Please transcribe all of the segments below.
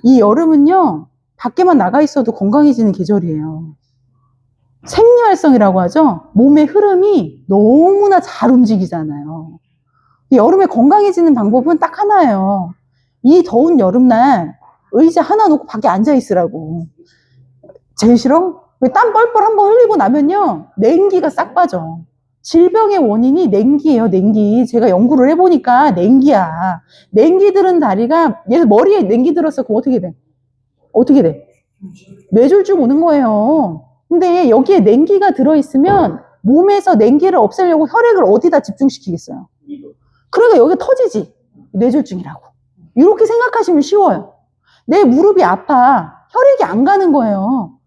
이 여름은요, 밖에만 나가 있어도 건강해지는 계절이에요. 생리활성이라고 하죠. 몸의 흐름이 너무나 잘 움직이잖아요. 이 여름에 건강해지는 방법은 딱 하나예요. 이 더운 여름날 의자 하나 놓고 밖에 앉아 있으라고. 제일 싫어? 땀 뻘뻘 한번 흘리고 나면요, 냉기가 싹 빠져. 질병의 원인이 냉기예요, 냉기. 제가 연구를 해보니까 냉기야. 냉기 들은 다리가, 얘 머리에 냉기 들었어. 그럼 어떻게 돼? 어떻게 돼? 뇌졸중 오는 거예요. 근데 여기에 냉기가 들어있으면 몸에서 냉기를 없애려고 혈액을 어디다 집중시키겠어요? 그러니까 여기 터지지. 뇌졸중이라고. 이렇게 생각하시면 쉬워요. 내 무릎이 아파. 혈액이 안 가는 거예요.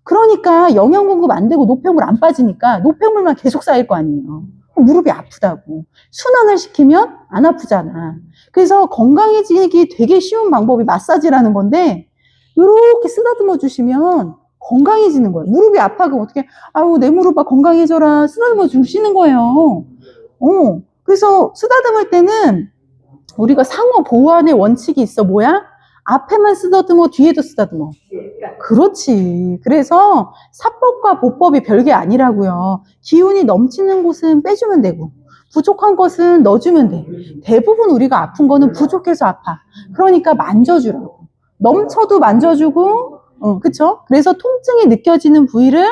그러니까 영양 공급 안 되고 노폐물 안 빠지니까 노폐물만 계속 쌓일 거 아니에요. 무릎이 아프다고. 순환을 시키면 안 아프잖아. 그래서 건강해지기 되게 쉬운 방법이 마사지라는 건데, 이렇게 쓰다듬어 주시면 건강해지는 거예요. 무릎이 아파 그럼 어떻게, 아유 내 무릎 건강해져라, 쓰다듬어 주시는 거예요. 그래서 쓰다듬을 때는 우리가 상호 보완의 원칙이 있어. 뭐야? 앞에만 쓰다듬어, 뒤에도 쓰다듬어. 그렇지. 그래서 사법과 보법이 별게 아니라고요. 기운이 넘치는 곳은 빼주면 되고, 부족한 것은 넣어주면 돼. 대부분 우리가 아픈 거는 부족해서 아파. 그러니까 만져주라고. 넘쳐도 만져주고, 그쵸? 그래서 통증이 느껴지는 부위를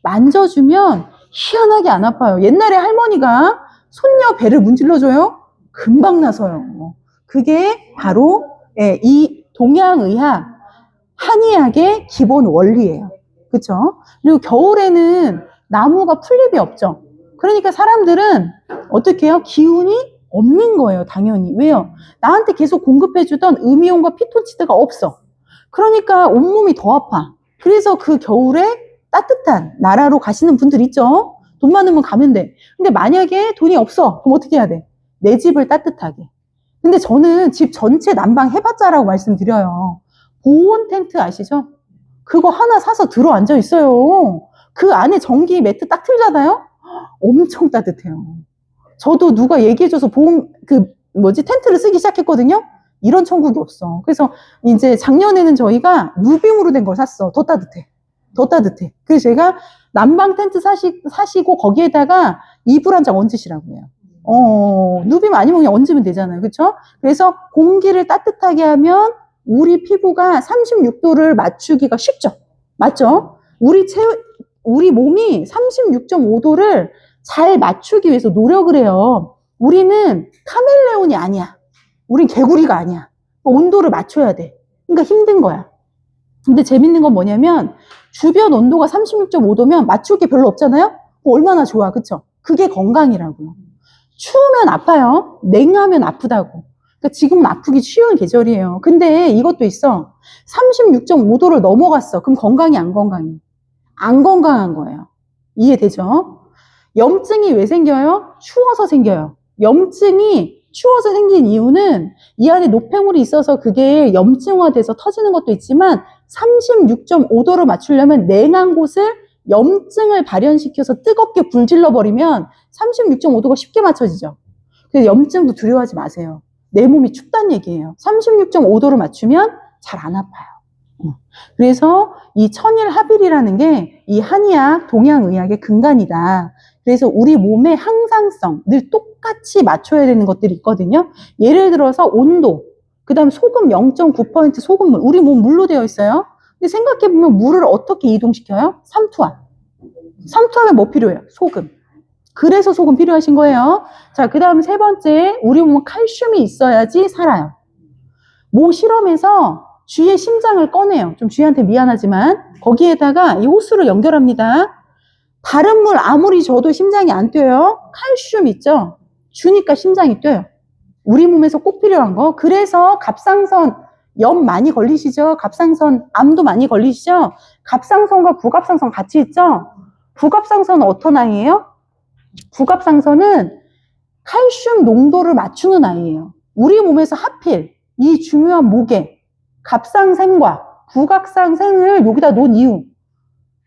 만져주면 희한하게 안 아파요. 옛날에 할머니가 손녀 배를 문질러줘요? 금방 나서요. 그게 바로 이 동양의학, 한의학의 기본 원리예요. 그쵸? 그리고 겨울에는 나무가 풀잎이 없죠. 그러니까 사람들은 어떻게 해요? 기운이 없는 거예요, 당연히. 왜요? 나한테 계속 공급해주던 음이온과 피톤치드가 없어. 그러니까 온몸이 더 아파. 그래서 그 겨울에 따뜻한 나라로 가시는 분들 있죠? 돈 많으면 가면 돼. 근데 만약에 돈이 없어. 그럼 어떻게 해야 돼? 내 집을 따뜻하게. 근데 저는 집 전체 난방 해봤자라고 말씀드려요. 보온 텐트 아시죠? 그거 하나 사서 들어 앉아 있어요. 그 안에 전기 매트 딱 틀잖아요? 엄청 따뜻해요. 저도 누가 얘기해줘서 보온, 텐트를 쓰기 시작했거든요? 이런 천국이 없어. 그래서 이제 작년에는 저희가 누빔으로 된 걸 샀어. 더 따뜻해. 더 따뜻해. 그래서 제가 난방 텐트 사시고 거기에다가 이불 한 장 얹으시라고 해요. 누빔 아니면 그냥 얹으면 되잖아요. 그쵸? 그래서 공기를 따뜻하게 하면 우리 피부가 36도를 맞추기가 쉽죠? 맞죠? 우리 몸이 36.5도를 잘 맞추기 위해서 노력을 해요. 우리는 카멜레온이 아니야. 우린 개구리가 아니야. 온도를 맞춰야 돼. 그러니까 힘든 거야. 근데 재밌는 건 뭐냐면 주변 온도가 36.5도면 맞출 게 별로 없잖아요? 얼마나 좋아. 그쵸? 그게 건강이라고요. 추우면 아파요. 냉하면 아프다고. 그러니까 지금은 아프기 쉬운 계절이에요. 근데 이것도 있어. 36.5도를 넘어갔어. 그럼 건강이 안 건강해? 안 건강한 거예요. 이해되죠? 염증이 왜 생겨요? 추워서 생겨요. 염증이 추워서 생긴 이유는 이 안에 노폐물이 있어서 그게 염증화돼서 터지는 것도 있지만 36.5도로 맞추려면 냉한 곳을 염증을 발현시켜서 뜨겁게 불질러 버리면 36.5도가 쉽게 맞춰지죠. 그래서 염증도 두려워하지 마세요. 내 몸이 춥다는 얘기예요. 36.5도로 맞추면 잘 안 아파요. 그래서 이 천일합일이라는 게 이 한의학, 동양의학의 근간이다. 그래서 우리 몸의 항상성, 늘 똑같이 맞춰야 되는 것들이 있거든요. 예를 들어서 온도, 그 다음 소금 0.9% 소금물, 우리 몸 물로 되어 있어요. 근데 생각해보면 물을 어떻게 이동시켜요? 삼투압. 삼투압에 뭐 필요해요? 소금. 그래서 소금 필요하신 거예요. 자, 그 다음 세 번째, 우리 몸은 칼슘이 있어야지 살아요. 모 실험에서 쥐의 심장을 꺼내요. 좀 쥐한테 미안하지만 거기에다가 이 호스를 연결합니다. 다른 물 아무리 줘도 심장이 안 뛰어요. 칼슘 있죠? 주니까 심장이 뛰어요. 우리 몸에서 꼭 필요한 거. 그래서 갑상선 염 많이 걸리시죠? 갑상선 암도 많이 걸리시죠? 갑상선과 부갑상선 같이 있죠? 부갑상선은 어떤 아이예요? 부갑상선은 칼슘 농도를 맞추는 아이예요. 우리 몸에서 하필 이 중요한 목에 갑상생과 부갑상생을 여기다 놓은 이유,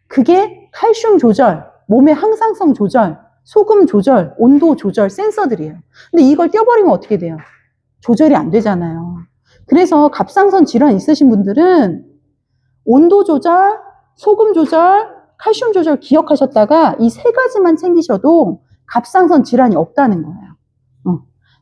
그게 칼슘 조절, 몸의 항상성 조절, 소금 조절, 온도 조절 센서들이에요. 근데 이걸 떼어버리면 어떻게 돼요? 조절이 안 되잖아요. 그래서 갑상선 질환 있으신 분들은 온도 조절, 소금 조절, 칼슘 조절 기억하셨다가 이 세 가지만 챙기셔도 갑상선 질환이 없다는 거예요.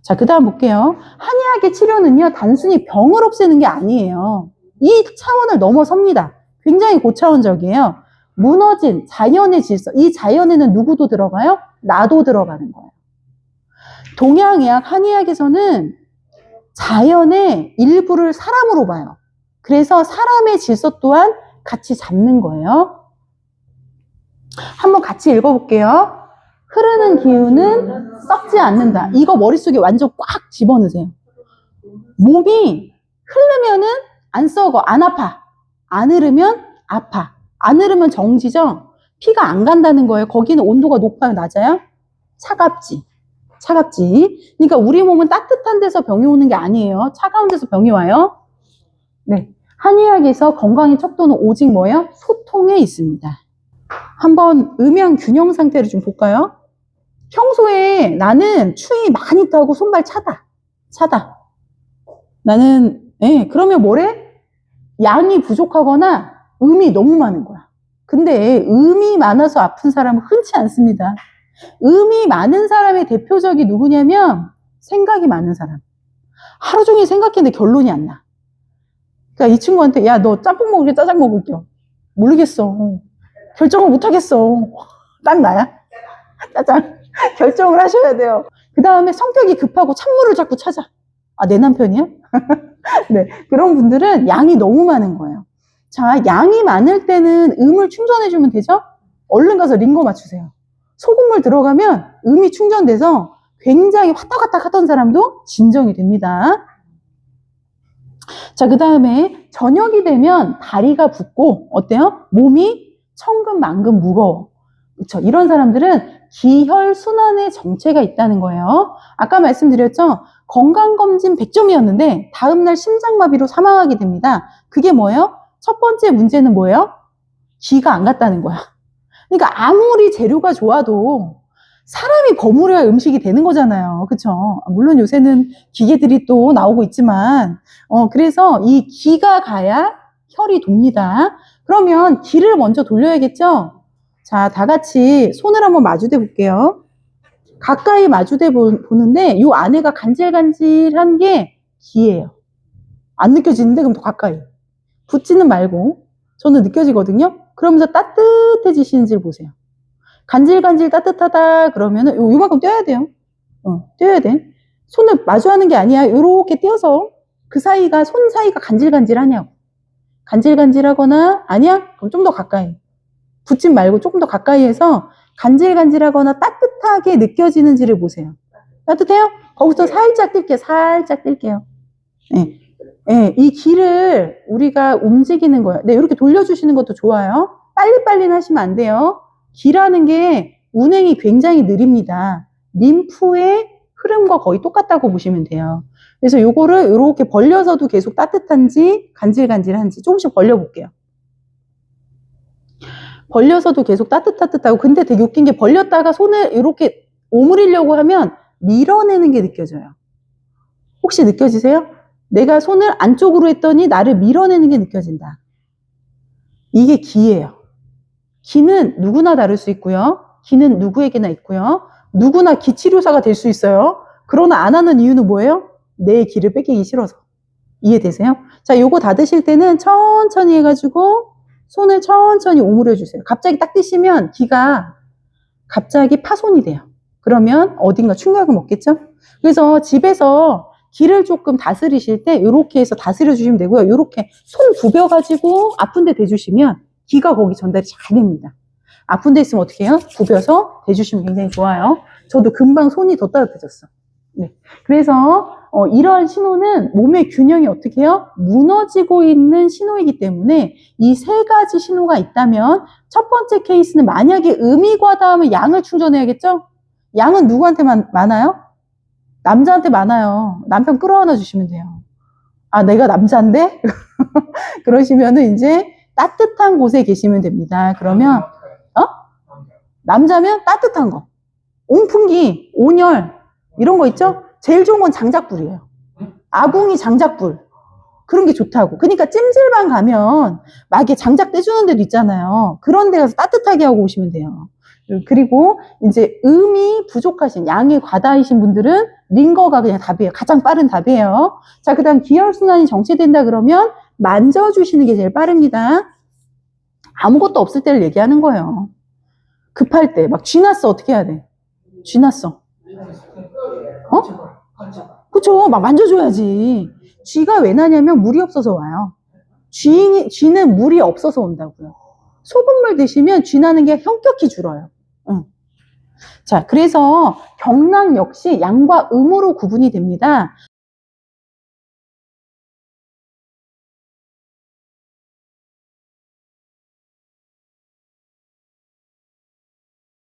자, 그 다음 볼게요. 한의학의 치료는요, 단순히 병을 없애는 게 아니에요. 이 차원을 넘어섭니다. 굉장히 고차원적이에요. 무너진 자연의 질서, 이 자연에는 누구도 들어가요? 나도 들어가는 거예요. 동양의학, 한의학에서는 자연의 일부를 사람으로 봐요. 그래서 사람의 질서 또한 같이 잡는 거예요. 한번 같이 읽어볼게요. 흐르는 기운은 썩지 않는다. 이거 머릿속에 완전 꽉 집어넣으세요. 몸이 흐르면은 안 썩어, 안 아파. 안 흐르면 아파. 안 흐르면 정지죠? 피가 안 간다는 거예요. 거기는 온도가 높아요, 낮아요? 차갑지. 차갑지. 그러니까 우리 몸은 따뜻한 데서 병이 오는 게 아니에요. 차가운 데서 병이 와요. 네. 한의학에서 건강의 척도는 오직 뭐예요? 소통에 있습니다. 한번 음양 균형 상태를 좀 볼까요? 평소에 나는 추위 많이 타고 손발 차다. 나는, 그러면 뭐래? 양이 부족하거나 음이 너무 많은 거야. 근데 음이 많아서 아픈 사람은 흔치 않습니다. 음이 많은 사람의 대표적이 누구냐면 생각이 많은 사람. 하루 종일 생각했는데 결론이 안 나. 그러니까 이 친구한테 야, 너 짬뽕 먹을게, 짜장 먹을게. 모르겠어. 결정을 못 하겠어. 딱 나야. 짜장. 결정을 하셔야 돼요. 그 다음에 성격이 급하고 찬물을 자꾸 찾아. 아, 내 남편이야? 네, 그런 분들은 양이 너무 많은 거예요. 자, 양이 많을 때는 음을 충전해주면 되죠? 얼른 가서 링거 맞추세요. 소금물 들어가면 음이 충전돼서 굉장히 화딱화딱 하던 사람도 진정이 됩니다. 자, 그 다음에 저녁이 되면 다리가 붓고 어때요? 몸이 천근만근 무거워. 그렇죠? 이런 사람들은 기혈순환의 정체가 있다는 거예요. 아까 말씀드렸죠? 건강검진 100점이었는데 다음날 심장마비로 사망하게 됩니다. 그게 뭐예요? 첫 번째 문제는 뭐예요? 기가 안 갔다는 거야. 그러니까 아무리 재료가 좋아도 사람이 버무려야 음식이 되는 거잖아요. 그쵸? 물론 요새는 기계들이 또 나오고 있지만, 그래서 이 기가 가야 혈이 돕니다. 그러면 기를 먼저 돌려야겠죠? 자, 다 같이 손을 한번 마주대 볼게요. 가까이 마주대 보는데, 요 안에가 간질간질한 게 기예요. 안 느껴지는데, 그럼 더 가까이. 붙지는 말고, 저는 느껴지거든요? 그러면서 따뜻해지시는지를 보세요. 간질간질 따뜻하다 그러면은 요만큼 떼야 돼요. 떼야 돼. 손을 마주하는 게 아니야. 요렇게 떼어서 그 사이가 손 사이가 간질간질하냐고. 간질간질하거나 아니야? 그럼 좀 더 가까이. 붙지 말고 조금 더 가까이 해서 간질간질하거나 따뜻하게 느껴지는지를 보세요. 따뜻해요? 거기서 살짝 뛸게요. 살짝 뛸게요. 네. 네, 이 기를 우리가 움직이는 거예요. 네, 이렇게 돌려주시는 것도 좋아요. 빨리빨리 하시면 안 돼요. 기라는 게 운행이 굉장히 느립니다. 림프의 흐름과 거의 똑같다고 보시면 돼요. 그래서 요거를 이렇게 벌려서도 계속 따뜻한지 간질간질한지 조금씩 벌려볼게요. 벌려서도 계속 따뜻하고 근데 되게 웃긴 게 벌렸다가 손을 이렇게 오므리려고 하면 밀어내는 게 느껴져요. 혹시 느껴지세요? 내가 손을 안쪽으로 했더니 나를 밀어내는 게 느껴진다. 이게 기예요. 기는 누구나 다를 수 있고요. 기는 누구에게나 있고요. 누구나 기치료사가 될 수 있어요. 그러나 안 하는 이유는 뭐예요? 내 기를 뺏기기 싫어서. 이해되세요? 자, 요거 다 드실 때는 천천히 해가지고 손을 천천히 오므려 주세요. 갑자기 딱 드시면 기가 갑자기 파손이 돼요. 그러면 어딘가 충격을 먹겠죠? 그래서 집에서 기를 조금 다스리실 때 이렇게 해서 다스려 주시면 되고요. 이렇게 손 부벼가지고 아픈 데 대주시면 기가 거기 전달이 잘 됩니다. 아픈 데 있으면 어떻게 해요? 부벼서 대주시면 굉장히 좋아요. 저도 금방 손이 더 따뜻해졌어. 네. 그래서 이런 신호는 몸의 균형이 어떻게 해요? 무너지고 있는 신호이기 때문에 이 세 가지 신호가 있다면 첫 번째 케이스는 만약에 음이 과다하면 양을 충전해야겠죠? 양은 누구한테 많아요? 남자한테 많아요. 남편 끌어안아 주시면 돼요. 아, 내가 남자인데? 그러시면은 이제 따뜻한 곳에 계시면 됩니다. 그러면, 남자면 따뜻한 거. 온풍기, 온열, 이런 거 있죠? 제일 좋은 건 장작불이에요. 아궁이 장작불. 그런 게 좋다고. 그러니까 찜질방 가면 막 이렇게 장작 떼주는 데도 있잖아요. 그런 데 가서 따뜻하게 하고 오시면 돼요. 그리고 이제 음이 부족하신, 양이 과다이신 분들은 링거가 그냥 답이에요. 가장 빠른 답이에요. 자, 그 다음 기혈순환이 정체된다 그러면 만져주시는 게 제일 빠릅니다. 아무것도 없을 때를 얘기하는 거예요. 급할 때, 막 쥐났어. 어떻게 해야 돼? 쥐났어. 어? 그쵸. 막 만져줘야지. 쥐가 왜 나냐면 물이 없어서 와요. 쥐는 물이 없어서 온다고요. 소금물 드시면 쥐 나는 게 현격히 줄어요. 응. 자, 그래서 경락 역시 양과 음으로 구분이 됩니다.